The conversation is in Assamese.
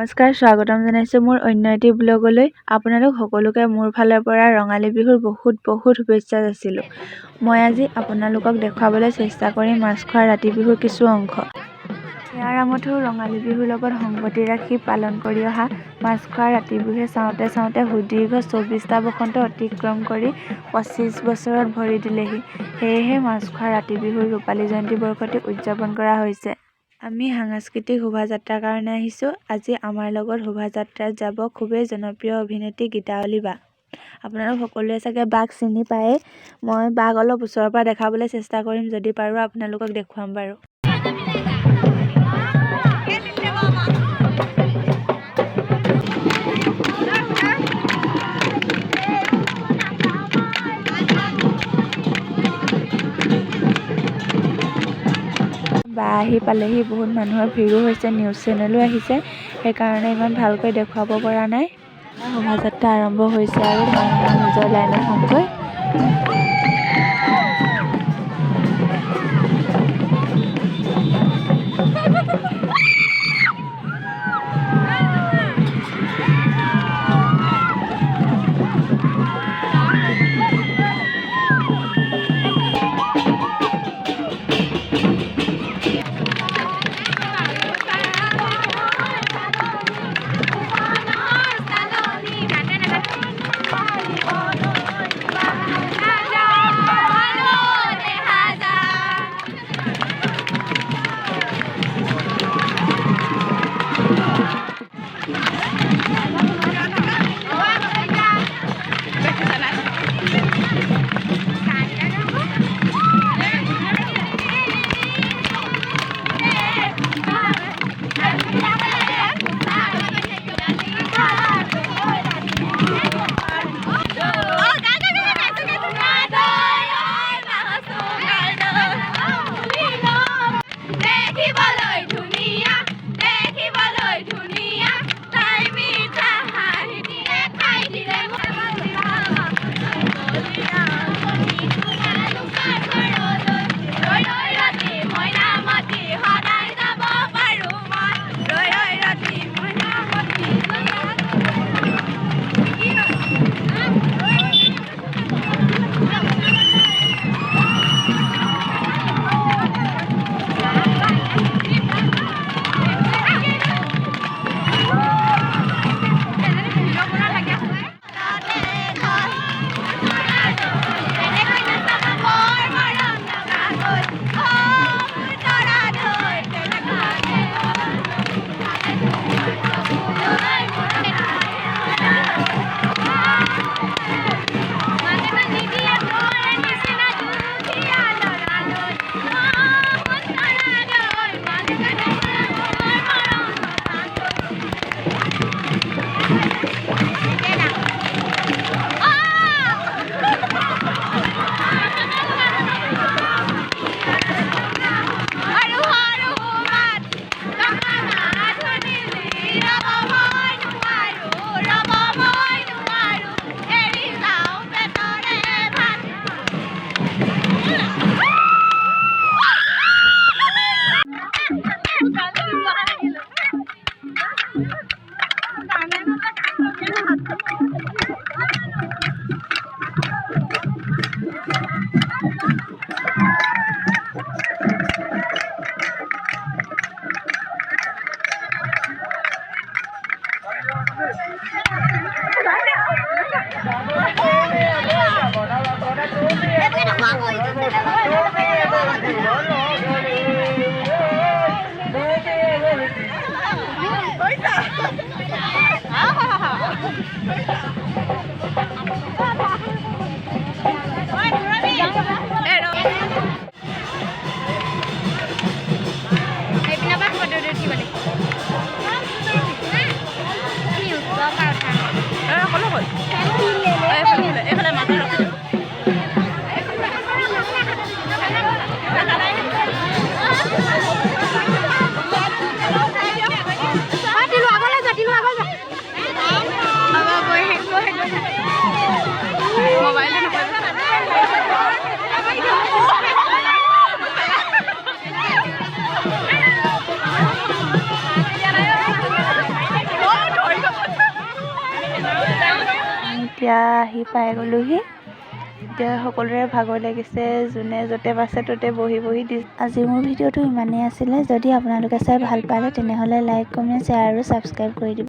নমস্কাৰ, স্বাগতম জনাইছোঁ মোৰ অন্য এটি ব্লগলৈ। আপোনালোক সকলোকে মোৰ ফালৰ পৰা ৰঙালী বিহুৰ বহুত শুভেচ্ছা যাচিলোঁ। মই আজি আপোনালোকক দেখুৱাবলৈ চেষ্টা কৰিম মাছখোৱা ৰাতি বিহুৰ কিছু অংশ। ইয়াৰ আমঠু ৰঙালী বিহুৰ লগত সংগতি ৰাখি পালন কৰি অহা মাছখোৱা ৰাতি বিহুৱে চাওঁতে সুদীৰ্ঘ ২৪টা বসন্ত অতিক্ৰম কৰি ২৫ বছৰত ভৰি দিলেহি। সেয়েহে মাছখোৱা ৰাতি বিহুৰ ৰূপালী জয়ন্তী বৰ্ষটি উদযাপন কৰা হৈছে। আমি সাংস্কৃতিক শোভাযাত্ৰাৰ কাৰণে আহিছোঁ। আজি আমাৰ লগত শোভাযাত্ৰাত যাব খুবেই জনপ্ৰিয় অভিনেত্ৰী গীতাৱলী বা। আপোনালোক সকলোৱে চাগে বাক চিনি পায়েই। মই বাক অলপ ওচৰৰ পৰা দেখাবলৈ চেষ্টা কৰিম, যদি পাৰোঁ আপোনালোকক দেখুৱাম বাৰু। বা আহি পালেহি, বহুত মানুহৰ ভিৰো হৈছে, নিউজ চেনেলো আহিছে, সেইকাৰণে ইমান ভালকৈ দেখুৱাব পৰা নাই। শোভাযাত্ৰা আৰম্ভ হৈছে আৰু মানুহে নিজৰ লাইনত সোমগৈ। এতিয়া আহি পাই গ'লোহি। এতিয়া সকলোৰে ভাগৰ লাগিছে, যোনে য'তে পাইছে ত'তে বহি আজি মোৰ ভিডিঅ'টো ইমানেই আছিলে। যদি আপোনালোকে চাই ভাল পালে তেনেহ'লে লাইক, কমেণ্ট, শ্বেয়াৰ আৰু ছাবস্ক্ৰাইব কৰি দিব।